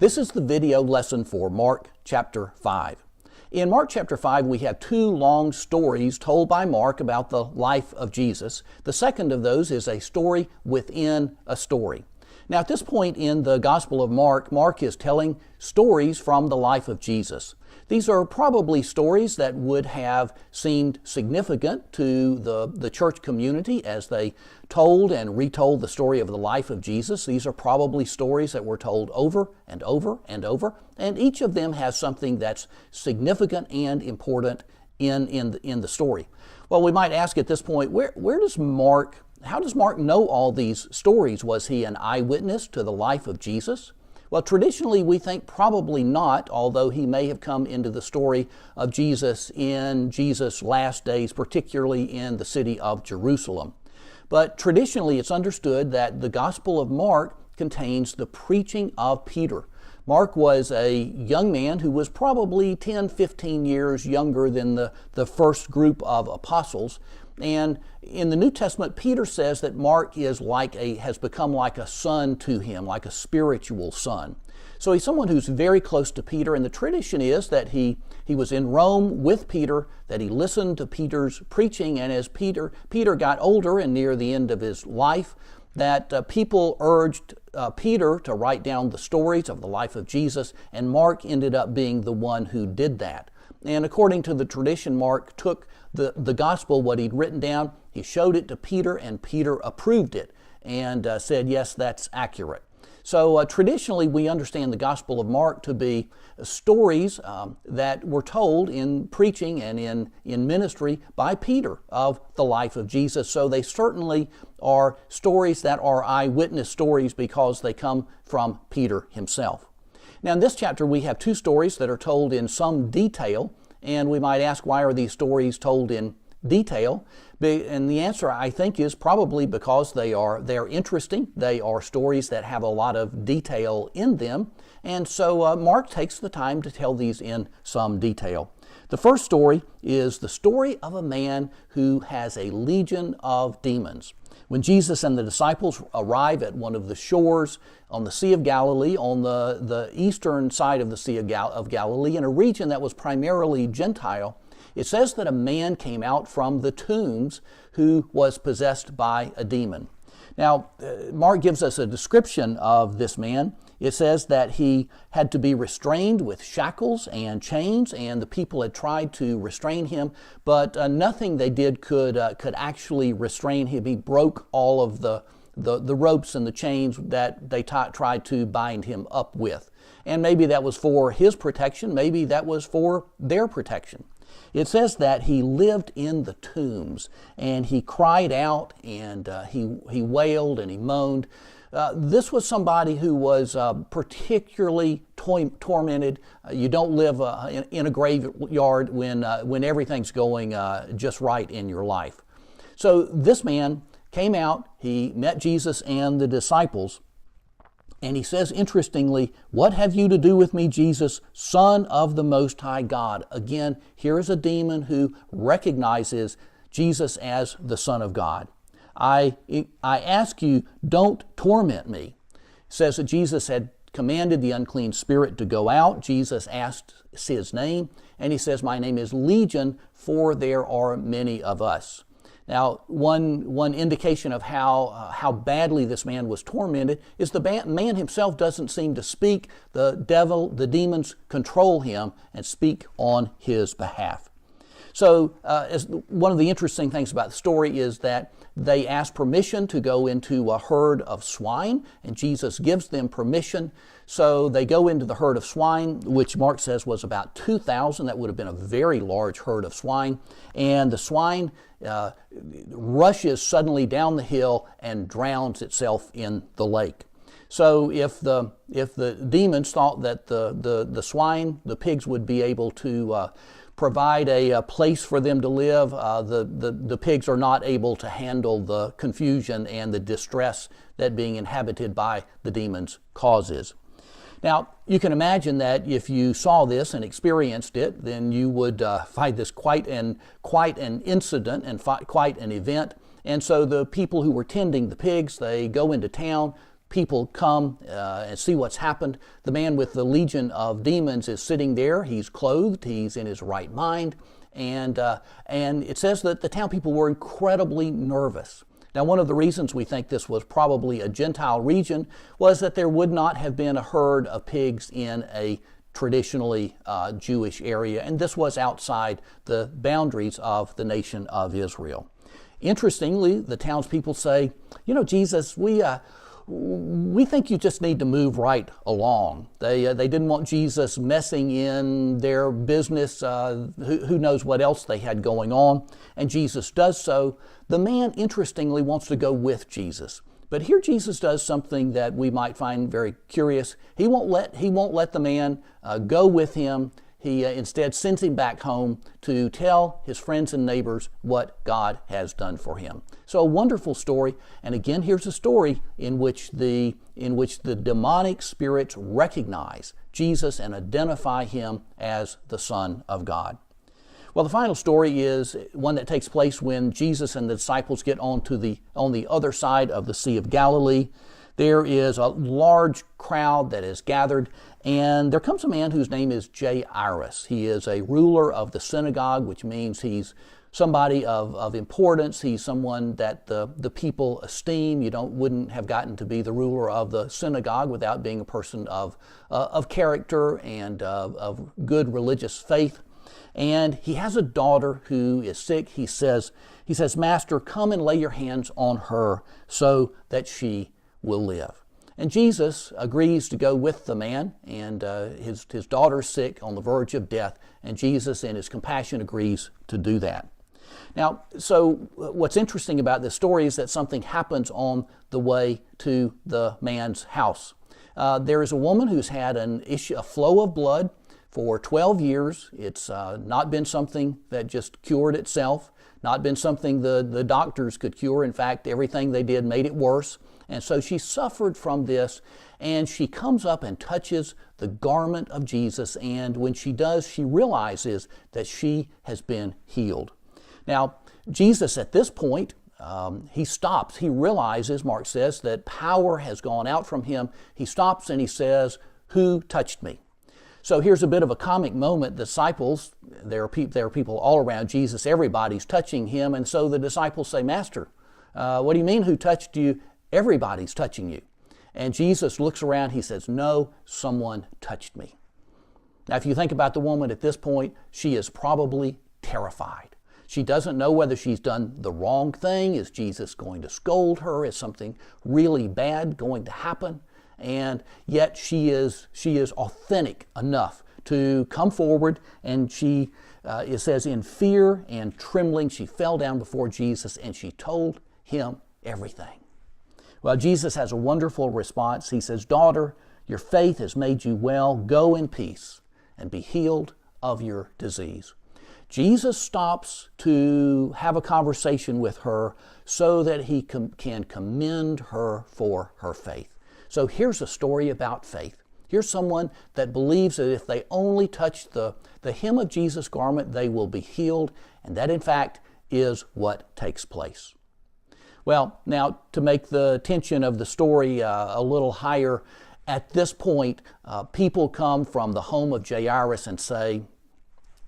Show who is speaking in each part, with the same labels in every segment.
Speaker 1: This is the video lesson for Mark chapter 5. In Mark chapter 5, we have two long stories told by Mark about the life of Jesus. The second of those is a story within a story. Now, at this point in the Gospel of Mark, Mark is telling stories from the life of Jesus. These are probably stories that would have seemed significant to the church community as they told and retold the story of the life of Jesus. These are probably stories that were told over and over and over, and each of them has something that's significant and important in the story. Well, we might ask at this point, how does Mark know all these stories? Was he an eyewitness to the life of Jesus? Well, traditionally we think probably not, although he may have come into the story of Jesus in Jesus' last days, particularly in the city of Jerusalem. But traditionally it's understood that the Gospel of Mark contains the preaching of Peter. Mark was a young man who was probably 10, 15 years younger than the first group of apostles. And in the New Testament, Peter says that Mark has become like a son to him, like a spiritual son. So he's someone who's very close to Peter, and the tradition is that he was in Rome with Peter, that he listened to Peter's preaching, and as Peter got older and near the end of his life, that people urged Peter to write down the stories of the life of Jesus, and Mark ended up being the one who did that. And according to the tradition, Mark took the gospel, what he'd written down, he showed it to Peter, and Peter approved it and said, yes, that's accurate. So traditionally, we understand the Gospel of Mark to be stories that were told in preaching and in ministry by Peter of the life of Jesus. So they certainly are stories that are eyewitness stories because they come from Peter himself. Now, in this chapter, we have two stories that are told in some detail, and we might ask, why are these stories told in detail? And the answer, I think, is probably because they're interesting. They are stories that have a lot of detail in them, and so Mark takes the time to tell these in some detail. The first story is the story of a man who has a legion of demons. When Jesus and the disciples arrive at one of the shores on the Sea of Galilee, on the eastern side of the Sea of Galilee, in a region that was primarily Gentile, it says that a man came out from the tombs who was possessed by a demon. Now, Mark gives us a description of this man. It says that he had to be restrained with shackles and chains, and the people had tried to restrain him, but nothing they did could actually restrain him. He broke all of the ropes and the chains that they tried to bind him up with. And maybe that was for his protection, maybe that was for their protection. It says that he lived in the tombs, and he cried out, and he wailed and he moaned. This was somebody who was particularly tormented. You don't live in a graveyard when everything's going just right in your life. So this man came out, he met Jesus and the disciples, and he says, interestingly, "What have you to do with me, Jesus, Son of the Most High God?" Again, here is a demon who recognizes Jesus as the Son of God. I ask you, don't torment me. It says that Jesus had commanded the unclean spirit to go out. Jesus asked his name, and he says, "My name is Legion, for there are many of us." Now, one indication of how badly this man was tormented is the man himself doesn't seem to speak. The demons control him and speak on his behalf. So as one of the interesting things about the story is that they ask permission to go into a herd of swine, and Jesus gives them permission. So they go into the herd of swine, which Mark says was about 2,000. That would have been a very large herd of swine. And the swine rushes suddenly down the hill and drowns itself in the lake. So if the demons thought that the pigs would be able to provide a place for them to live, the pigs are not able to handle the confusion and the distress that being inhabited by the demons causes. Now, you can imagine that if you saw this and experienced it, then you would find this quite an incident and quite an event. And so the people who were tending the pigs, they go into town. People come and see what's happened. The man with the legion of demons is sitting there. He's clothed. He's in his right mind. And it says that the town people were incredibly nervous. Now, one of the reasons we think this was probably a Gentile region was that there would not have been a herd of pigs in a traditionally Jewish area, and this was outside the boundaries of the nation of Israel. Interestingly, the townspeople say, Jesus, we think you just need to move right along. They didn't want Jesus messing in their business. Who knows what else they had going on? And Jesus does so. The man, interestingly, wants to go with Jesus. But here Jesus does something that we might find very curious. He won't let the man go with him. He instead sends him back home to tell his friends and neighbors what God has done for him. So a wonderful story. And again, here's a story in which the demonic spirits recognize Jesus and identify him as the Son of God. Well, the final story is one that takes place when Jesus and the disciples get on the other side of the Sea of Galilee. There is a large crowd that is gathered, and there comes a man whose name is Jairus. He is a ruler of the synagogue, which means he's somebody of importance. He's someone that the people esteem. You wouldn't have gotten to be the ruler of the synagogue without being a person of character and of good religious faith. And he has a daughter who is sick. He says, Master, come and lay your hands on her so that she will live. And Jesus agrees to go with the man, and his daughter's sick on the verge of death, and Jesus in his compassion agrees to do that. Now, so what's interesting about this story is that something happens on the way to the man's house. There is a woman who's had a flow of blood for 12 years. It's not been something that just cured itself, not been something the doctors could cure. In fact, everything they did made it worse. And so she suffered from this, and she comes up and touches the garment of Jesus, and when she does, she realizes that she has been healed. Now, Jesus at this point, he stops. He realizes, Mark says, that power has gone out from him. He stops and he says, "Who touched me?" So here's a bit of a comic moment. The disciples, there are people all around Jesus. Everybody's touching him. And so the disciples say, "Master, what do you mean, who touched you? Everybody's touching you." And Jesus looks around. He says, "No, someone touched me." Now, if you think about the woman at this point, she is probably terrified. She doesn't know whether she's done the wrong thing. Is Jesus going to scold her? Is something really bad going to happen? And yet she is authentic enough to come forward, and it says, in fear and trembling, she fell down before Jesus and she told him everything. Well, Jesus has a wonderful response. He says, "Daughter, your faith has made you well. Go in peace and be healed of your disease." Jesus stops to have a conversation with her so that he can commend her for her faith. So here's a story about faith. Here's someone that believes that if they only touch the hem of Jesus' garment, they will be healed, and that in fact is what takes place. Well, now to make the tension of the story a little higher, at this point, people come from the home of Jairus and say,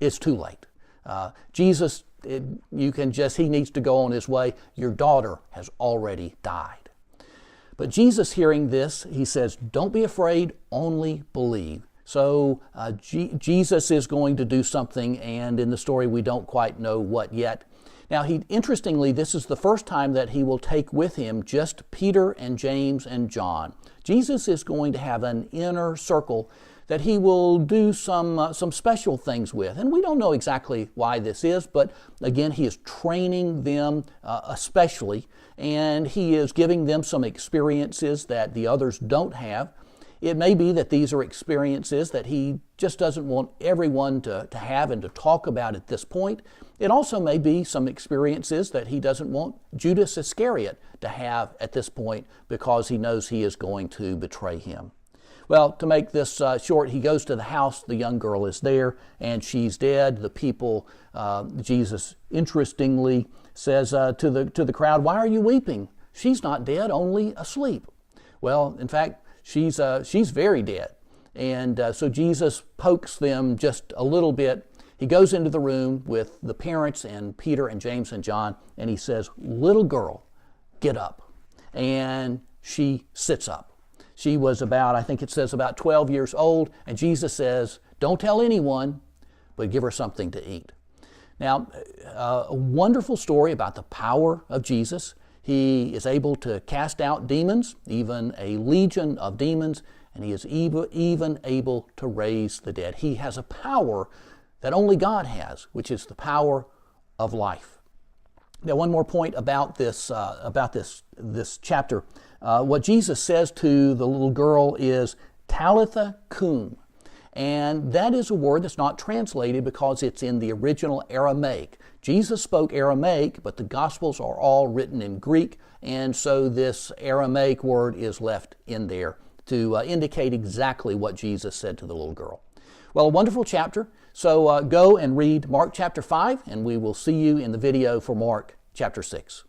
Speaker 1: "It's too late. Jesus, he needs to go on his way. Your daughter has already died." But Jesus, hearing this, he says, "Don't be afraid, only believe." So Jesus is going to do something, and in the story we don't quite know what yet. Now, interestingly, this is the first time that he will take with him just Peter and James and John. Jesus is going to have an inner circle that he will do some special things with. And we don't know exactly why this is, but again, he is training them especially, and he is giving them some experiences that the others don't have. It may be that these are experiences that he just doesn't want everyone to have and to talk about at this point. It also may be some experiences that he doesn't want Judas Iscariot to have at this point because he knows he is going to betray him. Well, to make this short, he goes to the house. The young girl is there, and she's dead. The people, Jesus, interestingly, says to the crowd, "Why are you weeping? She's not dead, only asleep." Well, in fact, she's very dead. And so Jesus pokes them just a little bit. He goes into the room with the parents and Peter and James and John, and he says, "Little girl, get up." And she sits up. She was about, I think it says about 12 years old, and Jesus says, "Don't tell anyone, but give her something to eat." Now, a wonderful story about the power of Jesus. He is able to cast out demons, even a legion of demons, and he is even able to raise the dead. He has a power that only God has, which is the power of life. Now, one more point about this chapter. What Jesus says to the little girl is Talitha cum. And that is a word that's not translated because it's in the original Aramaic. Jesus spoke Aramaic, but the Gospels are all written in Greek, and so this Aramaic word is left in there to indicate exactly what Jesus said to the little girl. Well, a wonderful chapter. So go and read Mark chapter 5, and we will see you in the video for Mark chapter 6.